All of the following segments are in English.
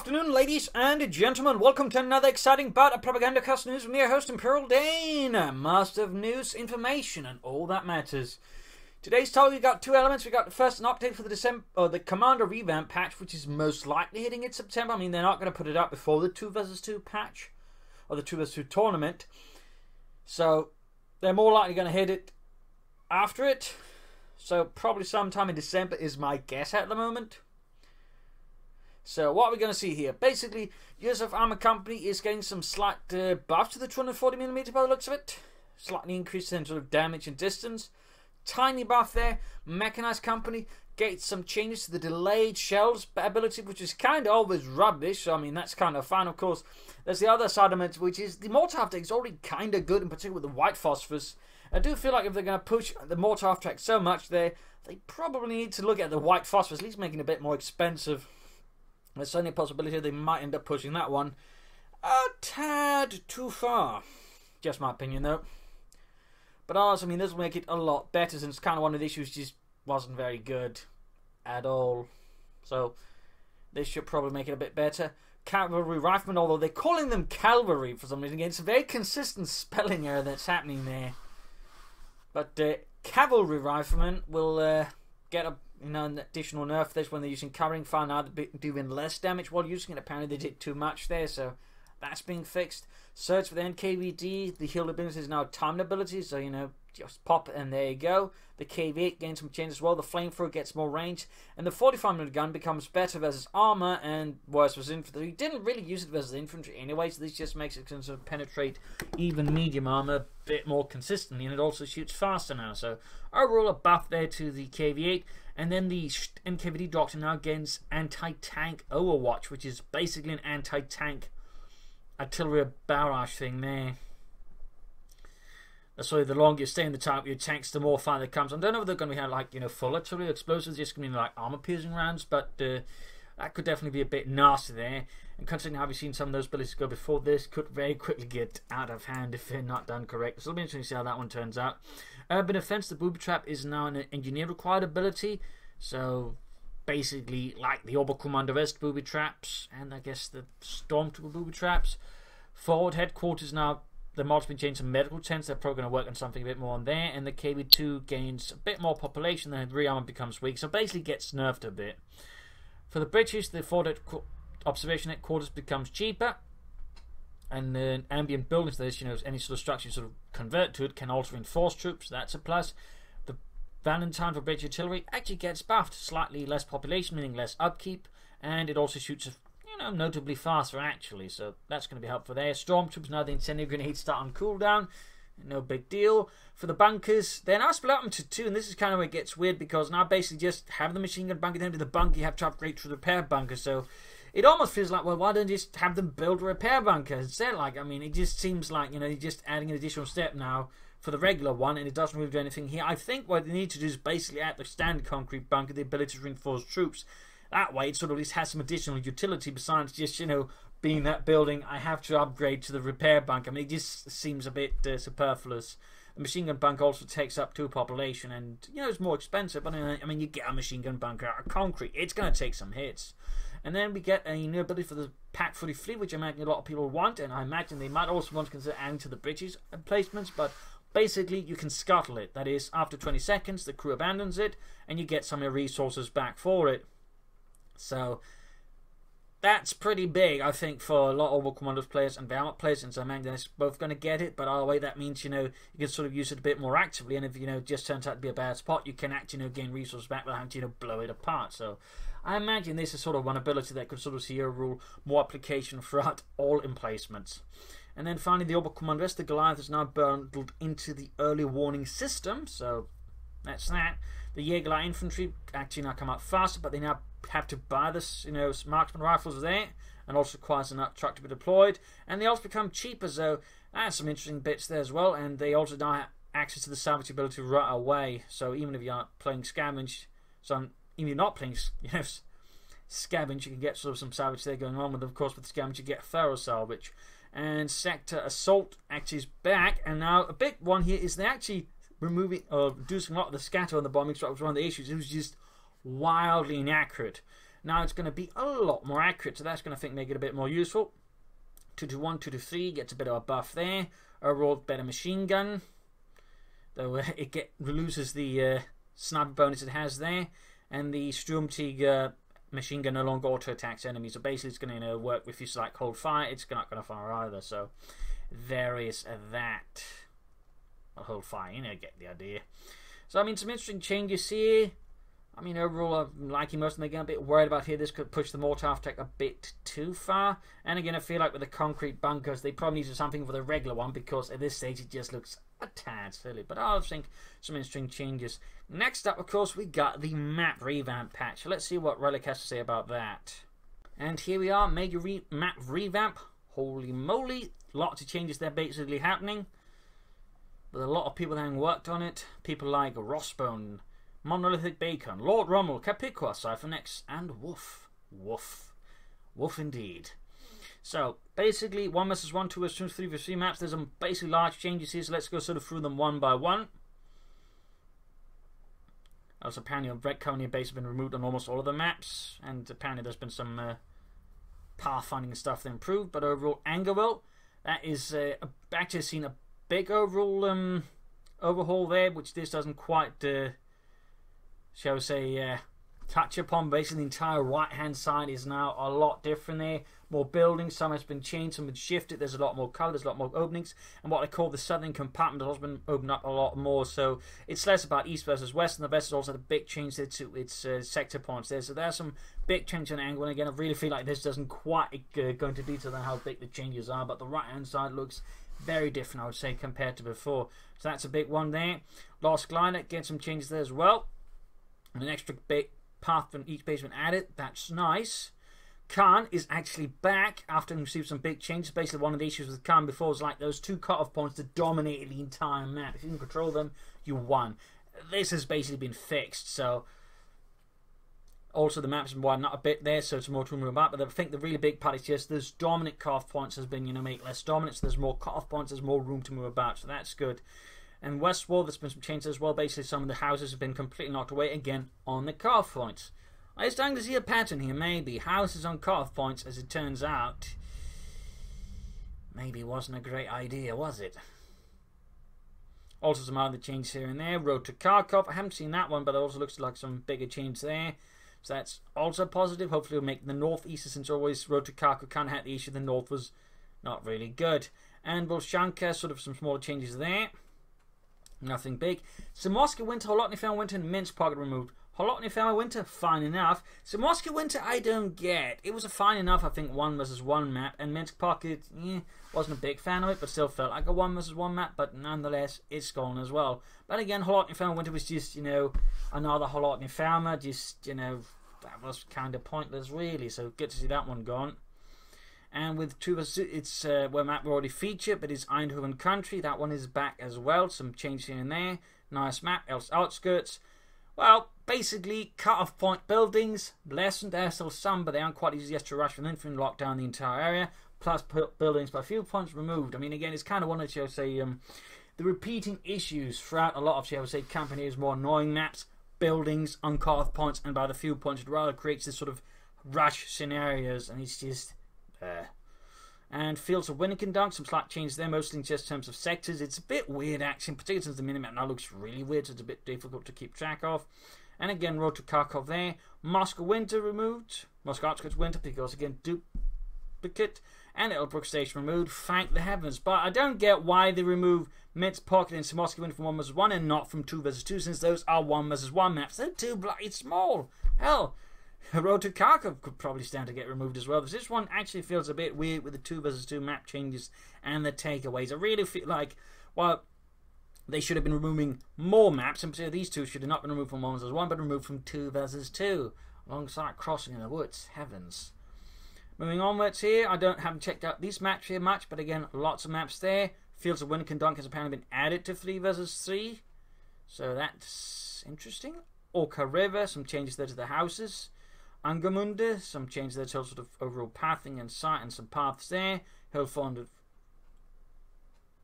afternoon, ladies and gentlemen. Welcome to another exciting bout of Propagandacast news with me, your host, Imperial Dane, master of news, information, and all that matters. Today's topic, we've got two elements. We've got the first, an update for the Commander Revamp patch, which is most likely hitting in September. I mean, they're not going to put it up before the 2 vs 2 patch, or the 2 vs 2 tournament. So, they're more likely going to hit it after it. So, probably sometime in December is my guess at the moment. So what are we going to see here? Basically, USF Armor Company is getting some slight buffs to the 240mm by the looks of it. Slightly increased in sort of damage and distance. Tiny buff there. Mechanized Company gets some changes to the delayed shells ability, which is kind of always rubbish. So, I mean, that's kind of fine, of course. There's the other side of it, which is the mortar half-track is already kind of good, in particular with the white phosphorus. I do feel like if they're going to push the mortar half-track so much there, they probably need to look at the white phosphorus, at least making it a bit more expensive. There's certainly a possibility they might end up pushing that one a tad too far. Just my opinion, though. But also, I mean, this will make it a lot better, since it's kind of one of the issues just wasn't very good at all. So, this should probably make it a bit better. Cavalry Riflemen, although they're calling them Cavalry for some reason. It's a very consistent spelling error that's happening there. But Cavalry Riflemen will get an additional nerf this when they're using covering fire. Now they're doing less damage while using it. Apparently they did too much there, so that's being fixed. Search for the NKVD. The heal ability is now timed ability, so just pop it and there you go. The KV8 gains some changes as well. The flamethrower gets more range, and the 45mm gun becomes better versus armor and worse versus infantry. You didn't really use it versus infantry anyway, so this just makes it sort of penetrate even medium armor a bit more consistently, and it also shoots faster now. So overall, a buff there to the KV8. And then the NKVD Doctor now gains anti-tank Overwatch, which is basically an anti-tank artillery barrage thing there. So the longer you stay in the target with your tanks, the more fire that comes. I don't know if they're going to be full artillery explosives, just going to be like armor-piercing rounds, but that could definitely be a bit nasty there. And considering how we've seen some of those abilities go before, this could very quickly get out of hand if they're not done correct. So it'll be interesting to see how that one turns out. Urban Defense, the Booby Trap is now an engineer-required ability. So basically, like the Oberkommando West Booby Traps, and I guess the Stormtrooper Booby Traps. Forward Headquarters now, the mod's been changed to medical tents. They're probably going to work on something a bit more on there. And the KV2 gains a bit more population, then the rearmament becomes weak. So basically gets nerfed a bit. For the British, the forward observation headquarters becomes cheaper. And then ambient buildings, this, any sort of structure you sort of convert to it can also reinforce troops. That's a plus. The Valentine for British artillery actually gets buffed. Slightly less population, meaning less upkeep. And it also shoots notably faster, actually. So that's going to be helpful there. Stormtroopers, now the incendiary grenades start on cooldown. No big deal. For the bunkers, they're now split up into two. And this is kind of where it gets weird, because now basically just have the machine gun bunker, then to the bunker you have to upgrade to the repair bunker. So it almost feels like, well, why don't you just have them build a repair bunker instead? It just seems like, you're just adding an additional step now for the regular one, and it doesn't really do anything here. I think what they need to do is basically add the standard concrete bunker the ability to reinforce troops. That way, it sort of at least has some additional utility besides just, being that building, I have to upgrade to the repair bunker. It just seems a bit superfluous. The machine gun bunker also takes up 2 population, and, it's more expensive, but, you get a machine gun bunker out of concrete. It's going to take some hits. And then we get a new ability for the Pack 40 fleet, which I imagine a lot of people want, and I imagine they might also want to consider adding to the British emplacements, but basically you can scuttle it. That is, after 20 seconds, the crew abandons it, and you get some of your resources back for it. So that's pretty big, I think, for a lot of Overcommandos players and Valorant players, and so I imagine they're both going to get it, but either way that means, you can sort of use it a bit more actively, and if, just turns out to be a bad spot, you can actually, gain resources back without having to, blow it apart. So I imagine this is sort of one ability that could sort of see overall more application throughout all emplacements. And then finally, the Oberkommando West, the Goliath is now bundled into the early warning system, so that's that. The Jägerlight infantry actually now come out faster, but they now have to buy this, marksman rifles there, and also requires an truck to be deployed. And they also become cheaper, so that's some interesting bits there as well. And they also now have access to the salvage ability right away. So even if you aren't playing scavenge, even if you're not playing, scavenge, you can get sort of some salvage there going on with. Of course, with scavenge you get thorough salvage. And sector assault actually is back, and now a big one here is they actually reducing a lot of the scatter on the bombing strike was one of the issues. It was just wildly inaccurate. Now it's going to be a lot more accurate, so that's going to, I think, make it a bit more useful. 221, 223 gets a bit of a buff there. Overall, better machine gun. Though it loses the sniper bonus it has there. And the Sturmtiger machine gun no longer auto attacks enemies. So basically, it's going to work if you select hold fire. It's not going to fire either. So there is that. Well, hold fire, get the idea. So I mean, some interesting changes here. I mean, overall, I'm liking most of them. Again, a bit worried about here. This could push the Mortar tech a bit too far. And again, I feel like with the concrete bunkers, they probably need something for the regular one, because at this stage it just looks a tad silly. But I think some interesting changes. Next up, of course, we got the map revamp patch. So let's see what Relic has to say about that. And here we are, major map revamp. Holy moly, lots of changes there basically happening. With a lot of people having worked on it. People like Rossbone, Monolithic Bacon, Lord Rummel, Capicua, Cyphernex, and Woof. Woof. Woof indeed. So, basically, 1 vs 1, 2 vs 2, 3 vs 3 maps. There's some basically large changes here, so let's go sort of through them one by one. Also, apparently, Red Colony base have been removed on almost all of the maps, and apparently there's been some pathfinding and stuff that improved, but overall, Angerville, that is actually seen a big overall overhaul there, which this doesn't quite shall we say, touch upon. Basically, the entire right-hand side is now a lot different there. More buildings, some has been changed, some has been shifted. There's a lot more colour, there's a lot more openings. And what I call the southern compartment has also been opened up a lot more. So it's less about east versus west, and the west has also had a big change there to its sector points there. So there's some big change in angle. And again, I really feel like this doesn't quite go into detail on how big the changes are. But the right-hand side looks very different, I would say, compared to before. So that's a big one there. Lost Glider, get some changes there as well. And an extra big path from each base been added. That's nice. Khan is actually back after receiving some big changes. Basically, one of the issues with Khan before was like those 2 cutoff points that dominated the entire map. If you can control them, you won. This has basically been fixed. So, also the map's been widened out a bit there, so it's more to move about. But I think the really big part is just those dominant cutoff points has been, make less dominant. So there's more cutoff points, there's more room to move about. So that's good. And Westwall, there's been some changes as well. Basically, some of the houses have been completely knocked away again on the cutoff points. I'm starting to see a pattern here, maybe. Houses on cutoff points, as it turns out, maybe wasn't a great idea, was it? Also, some other changes here and there. Road to Kharkov, I haven't seen that one, but it also looks like some bigger change there. So that's also positive. Hopefully, it'll make the northeast, since always Road to Kharkov kind of had the issue. The north was not really good. And Bolshanka, sort of some smaller changes there. Nothing big. Samorska Winter, Holotny Fel Winter, and Minsk Pocket removed. Holotny Fel Winter, fine enough. Samorska Winter, I don't get. It was a fine enough, I think, 1 vs 1 map. And Minsk Pocket, wasn't a big fan of it, but still felt like a 1 vs 1 map. But nonetheless, it's gone as well. But again, Holotny Fel Winter was just, another Holotny Farmer. Just, that was kind of pointless, really. So good to see that one gone. And with 2 vs 2, it's where map we already featured, but it's Eindhoven Country. That one is back as well. Some changes here and there. Nice map. Else outskirts. Well, basically, cut-off point buildings. Blessed. There's still some, but they aren't quite easy to rush from infantry and lock down the entire area. Plus buildings by few points removed. I mean, again, it's kind of one of, shall I say, the repeating issues throughout a lot of, shall I say, Campaigner's more annoying maps. Buildings on cut-off points, and by the few points, it rather creates this sort of rush scenarios, and it's just... And Fields of Winnikin Dunk, some slight changes there, mostly in just terms of sectors. It's a bit weird, actually, particularly since the minimap now looks really weird, so it's a bit difficult to keep track of. And again, Road to Kharkov there. Moscow Winter removed. Moscow Outskirts Winter, because again, duplicate. And Elbrook Station removed. Thank the heavens. But I don't get why they remove Minsk Pocket and Moscow Winter from 1 vs 1 and not from 2 vs 2, since those are 1 vs 1 maps. They're too bloody small. Hell. Road to Kharkov could probably stand to get removed as well. This one actually feels a bit weird with the 2 vs 2 map changes and the takeaways. I really feel like, well, they should have been removing more maps, and particularly these two should have not been removed from 1 vs 1, but removed from 2 vs 2, alongside Crossing in the Woods. Heavens. Moving onwards here, I haven't checked out these maps here much, but again, lots of maps there. Fields of Winnikin Dunk has apparently been added to 3 vs 3, so that's interesting. Orca River, some changes there to the houses. Angermunde, some changes there to sort of overall pathing and sight, and some paths there. Hillfond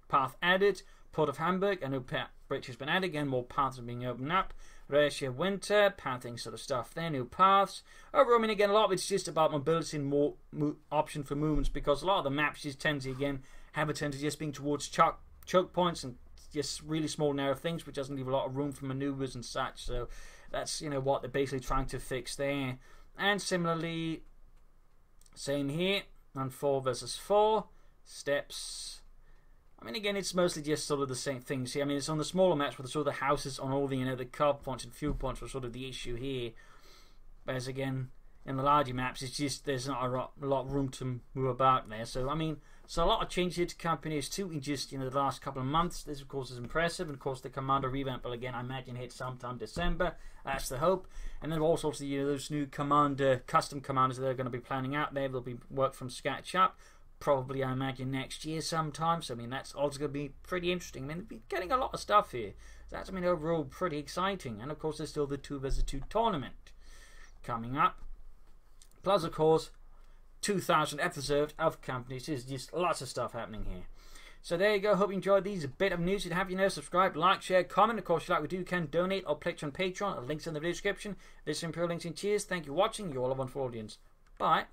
path added. Port of Hamburg, a new bridge has been added. Again, more paths are being opened up. Russia winter, pathing sort of stuff there, new paths. Overall, I mean, again, a lot of it's just about mobility and more option for movements, because a lot of the maps just tend to, again, have a tendency just being towards choke points and just really small narrow things, which doesn't leave a lot of room for maneuvers and such. So that's, you know, what they're basically trying to fix there. And similarly, same here on 4 versus 4 steps. I mean, again, it's mostly just sort of the same things here. I mean, it's on the smaller maps where the sort of the houses on all the, you know, the curb points and fuel points were sort of the issue here. Whereas, again, in the larger maps, it's just there's not a lot of room to move about there. So, I mean, so a lot of changes here to companies too in just, you know, the last couple of months. This, of course, is impressive. And, of course, the Commander Revamp will, again, I imagine, hit sometime December. That's the hope. And then also, you know, those new custom commanders that they're going to be planning out there. They'll be worked from scratch up. Probably, I imagine, next year sometime. So, I mean, that's also going to be pretty interesting. I mean, they're getting a lot of stuff here. So that's, I mean, overall pretty exciting. And, of course, there's still the 2 vs 2 tournament coming up. Plus, of course, 2,000 episodes of companies. There's just lots of stuff happening here. So there you go. Hope you enjoyed these. A bit of news. If you have, you know, subscribe, like, share, comment. Of course, if you like what we do, you can donate or pledge on Patreon. Links in the video description. This is Imperial Links and cheers. Thank you for watching. You're all a wonderful audience. Bye.